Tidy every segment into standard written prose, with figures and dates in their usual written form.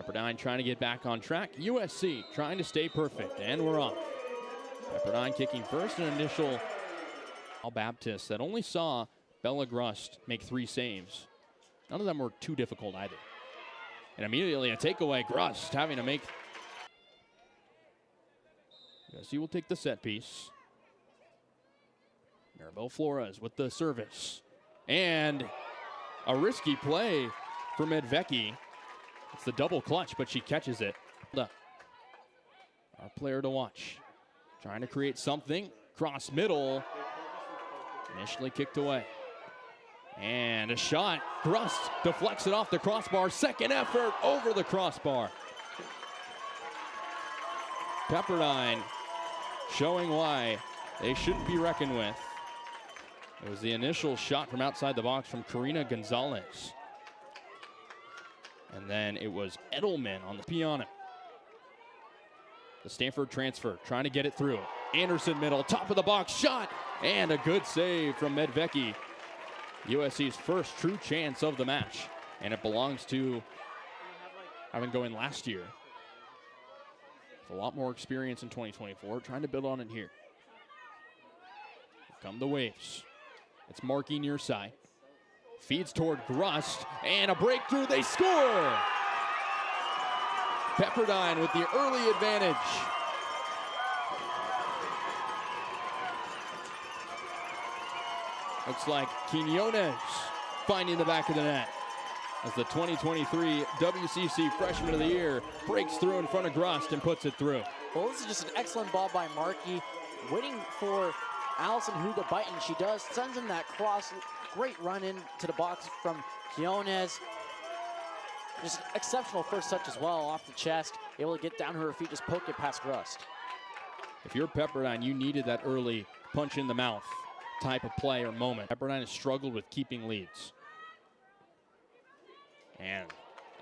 Pepperdine trying to get back on track. USC trying to stay perfect, and we're off. Pepperdine kicking first, an initial Baptist that only saw Bella Grust make 3 saves. None of them were too difficult either. And immediately a takeaway, Grust having to make. USC will take the set piece. Maribel Flores with the service. And a risky play for Medvecki. It's the double clutch, but she catches it. Our player to watch. Trying to create something. Cross middle. Initially kicked away. And a shot. Grust deflects it off the crossbar. Second effort over the crossbar. Pepperdine showing why they shouldn't be reckoned with. It was the initial shot from outside the box from Karina Gonzalez. And then it was Edelman on the piano. The Stanford transfer trying to get it through. Anderson middle, top of the box, shot, and a good save from Medvecki. USC's first true chance of the match, and it belongs to having going last year. With a lot more experience in 2024, trying to build on it here. Here come the waves. It's Markey near side. Feeds toward Grust, and a breakthrough, they score! Pepperdine with the early advantage. Looks like Quinones finding the back of the net as the 2023 WCC Freshman of the Year breaks through in front of Grust and puts it through. Well, this is just an excellent ball by Markey, waiting for Allison Hu to bite, and she does. Sends in that cross. Great run into the box from Quinones. Just exceptional first touch as well, off the chest. Able to get down to her feet, just poke it past Grust. If you're Pepperdine, you needed that early punch in the mouth type of play or moment. Pepperdine has struggled with keeping leads. And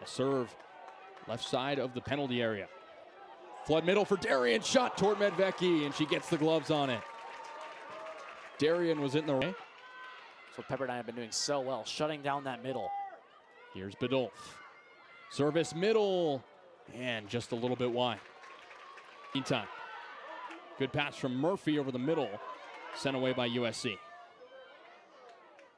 a serve left side of the penalty area. Flood middle for Darian, shot toward Medvecki, and she gets the gloves on it. Darian was in the way. So Pepperdine have been doing so well, shutting down that middle. Here's Bedolf. Service middle, and just a little bit wide. Meantime, good pass from Murphy over the middle, sent away by USC.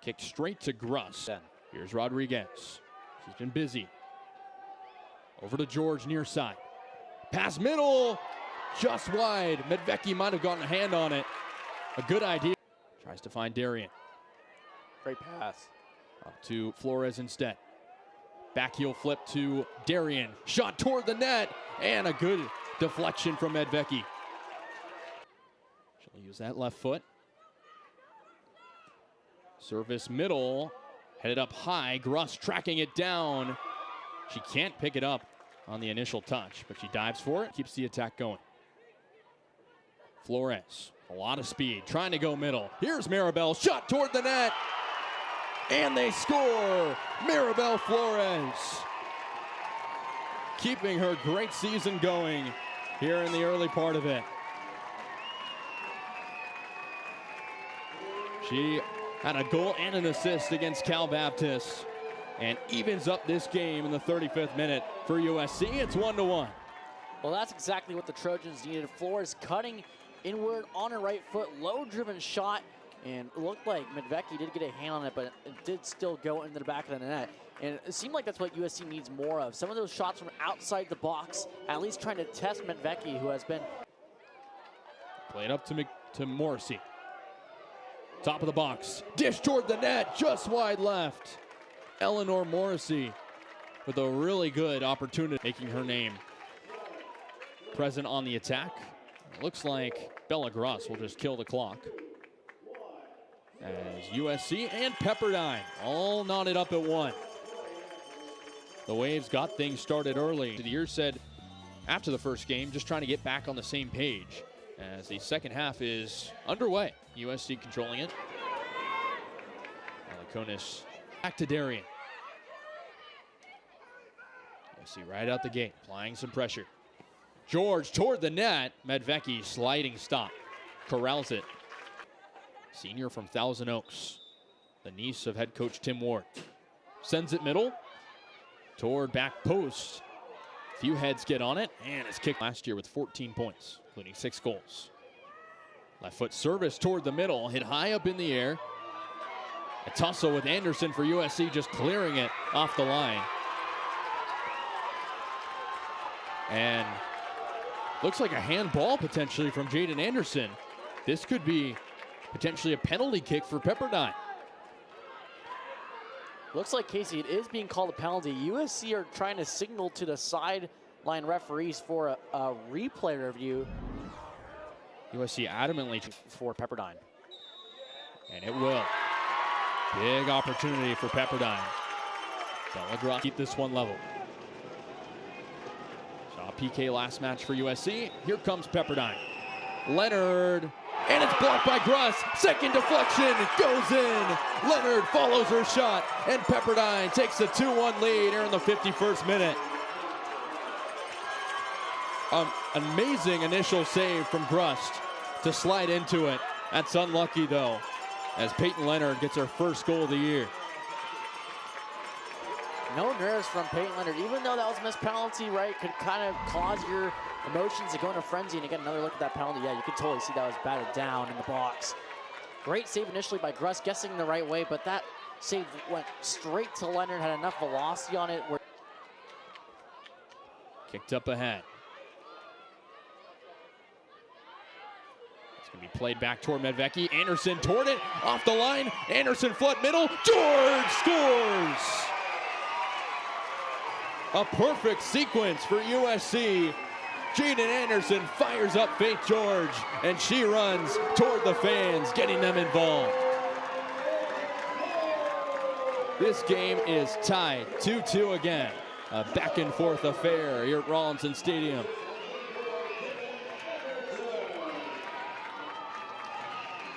Kick straight to Grust. Here's Rodriguez. She's been busy. Over to George near side. Pass middle, just wide. Medvecki might have gotten a hand on it. A good idea. Tries to find Darian. Great pass. Up to Flores instead. Back heel flip to Darian. Shot toward the net, and a good deflection from Medvecki. She'll use that left foot. Service middle, headed up high. Grust tracking it down. She can't pick it up on the initial touch, but she dives for it, keeps the attack going. Flores, a lot of speed, trying to go middle. Here's Maribel, shot toward the net, and they score! Maribel Flores, keeping her great season going here in the early part of it. She had a goal and an assist against Cal Baptist and evens up this game in the 35th minute for USC. It's 1-1. Well, that's exactly what the Trojans needed. Flores cutting inward on her right foot, low-driven shot, and it looked like Medvecki did get a hand on it, but it did still go into the back of the net. And it seemed like that's what USC needs more of. Some of those shots from outside the box, at least trying to test Medvecki, who has been... Played up to Morrissey. Top of the box, dish toward the net, just wide left. Eleanor Morrissey with a really good opportunity, making her name present on the attack. It looks like Bella Grust will just kill the clock, as USC and Pepperdine all knotted up at 1. The Waves got things started early. The year said after the first game, just trying to get back on the same page as the second half is underway. USC controlling it. Aliconis back to Darian. USC right out the gate, applying some pressure. George toward the net. Medvecki sliding stop. Corrals it. Senior from Thousand Oaks, the niece of head coach Tim Ward. Sends it middle toward back post. Few heads get on it, and it's kicked last year with 14 points, including 6 goals. Left foot service toward the middle, hit high up in the air. A tussle with Anderson for USC, just clearing it off the line. And looks like a handball potentially from Jaden Anderson. This could be potentially a penalty kick for Pepperdine. Looks like, Casey, it is being called a penalty. USC are trying to signal to the sideline referees for a replay review. USC adamantly for Pepperdine. And it will. Big opportunity for Pepperdine. Deadlock keep this one level. Saw PK last match for USC. Here comes Pepperdine. Leonard, and it's blocked by Gruss. Second deflection, goes in. Leonard follows her shot, and Pepperdine takes a 2-1 lead here in the 51st minute. Amazing initial save from Grust to slide into it. That's unlucky though, as Peyton Leonard gets her first goal of the year. No nerves from Peyton Leonard, even though that was a missed penalty, right? Could kind of cause your emotions to go into frenzy, and again, another look at that penalty. Yeah, you can totally see that was batted down in the box. Great save initially by Gruss, guessing the right way, but that save went straight to Leonard, had enough velocity on it. Kicked up ahead. It's going to be played back toward Medvecki. Anderson toward it, off the line. Anderson flood middle. George scores! A perfect sequence for USC. Jaden Anderson fires up Faith George, and she runs toward the fans, getting them involved. This game is tied 2-2 again. A back and forth affair here at Rawlinson Stadium.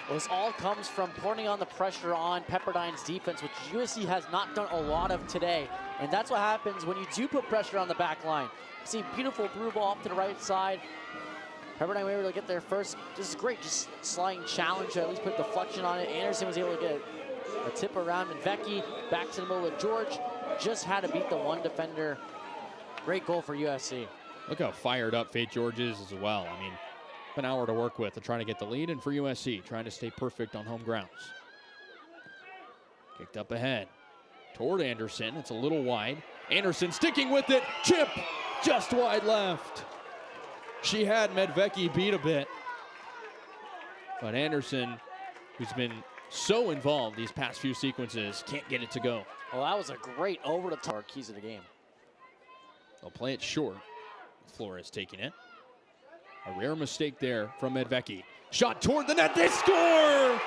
Well, this all comes from putting on the pressure on Pepperdine's defense, which USC has not done a lot of today. And that's what happens when you do put pressure on the back line. See, beautiful through ball up to the right side. Pepperdine were able to get there first. This is great, just sliding challenge, at least put deflection on it. Anderson was able to get a tip around, and Vecchi back to the middle with George. Just had to beat the one defender. Great goal for USC. Look how fired up Faith George is as well. I mean, an hour to work with to try to get the lead, and for USC, trying to stay perfect on home grounds. Kicked up ahead toward Anderson. It's a little wide. Anderson sticking with it. Chip just wide left. She had Medvecki beat a bit, but Anderson, who's been so involved these past few sequences, can't get it to go. Well, that was a great over the top keys of the game. They'll play it short. Flores taking it. A rare mistake there from Medvecki. Shot toward the net, they score!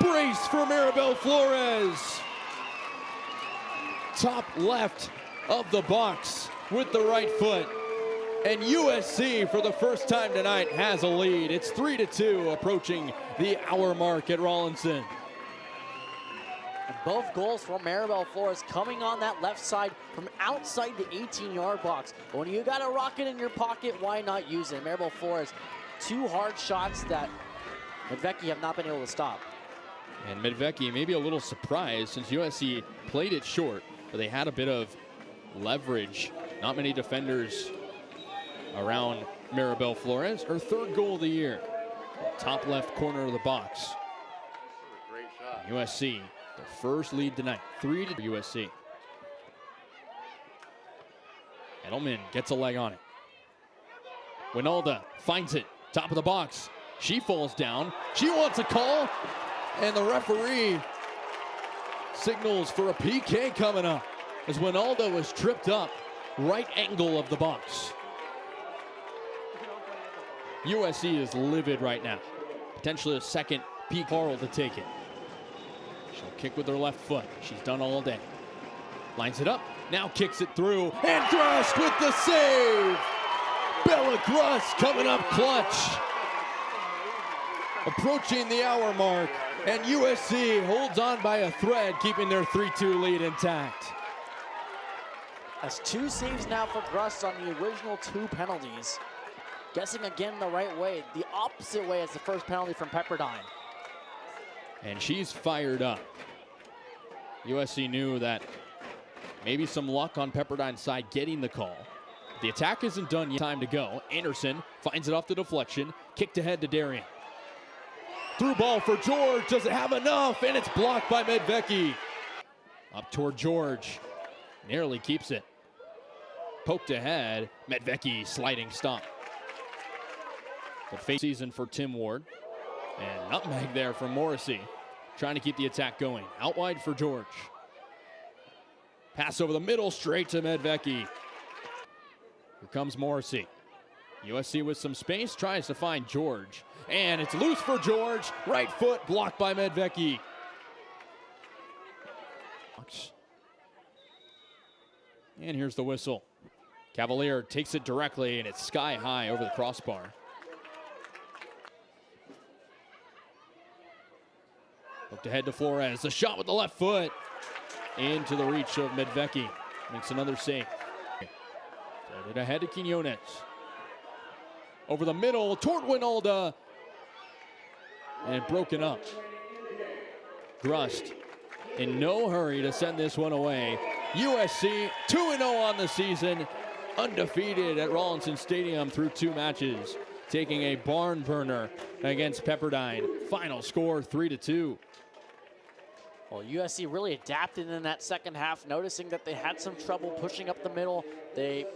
Brace for Maribel Flores. Top left of the box with the right foot. And USC, for the first time tonight, has a lead. It's 3-2, approaching the hour mark at Rawlinson. And both goals from Maribel Flores coming on that left side from outside the 18-yard box. But when you got a rocket in your pocket, why not use it? Maribel Flores, 2 hard shots that Medvecki have not been able to stop. And Medvecki maybe a little surprised since USC played it short, but they had a bit of leverage. Not many defenders around Maribel Flores. Her 3rd goal of the year. Top left corner of the box. Great shot. USC, their first lead tonight, 3-2 USC. Edelman gets a leg on it. Winalda finds it, top of the box. She falls down. She wants a call, and the referee signals for a PK coming up as Winalda was tripped up, right angle of the box. USC is livid right now. Potentially a second P. Carl to take it. She'll kick with her left foot. She's done all day. Lines it up, now kicks it through, and Grust with the save! Bella Grust coming up clutch. Approaching the hour mark, and USC holds on by a thread, keeping their 3-2 lead intact. That's 2 saves now for Grust on the original 2 penalties. Guessing again the right way, the opposite way as the first penalty from Pepperdine. And she's fired up. USC knew that Maybe some luck on Pepperdine's side getting the call. The attack isn't done yet. Time to go. Anderson finds it off the deflection. Kicked ahead to Darian. Through ball for George. Does it have enough? And it's blocked by Medvecki. Up toward George. Nearly keeps it. Poked ahead. Medvecki sliding stop. The face season for Tim Ward. And nutmeg there from Morrissey. Trying to keep the attack going. Out wide for George. Pass over the middle, straight to Medvecki. Here comes Morrissey. USC with some space, tries to find George. And it's loose for George. Right foot blocked by Medvecki. And here's the whistle. Cavalier takes it directly, and it's sky high over the crossbar. Looked ahead to Flores. The shot with the left foot. Into the reach of Medvecki. Makes another save. Threaded it ahead to Quinones. Over the middle toward Winalda. And broken up. Grust in no hurry to send this one away. USC 2-0 on the season. Undefeated at Rawlinson Stadium through 2 matches. Taking a barn burner against Pepperdine. Final score 3-2. Well, USC really adapted in that second half, noticing that they had some trouble pushing up the middle. They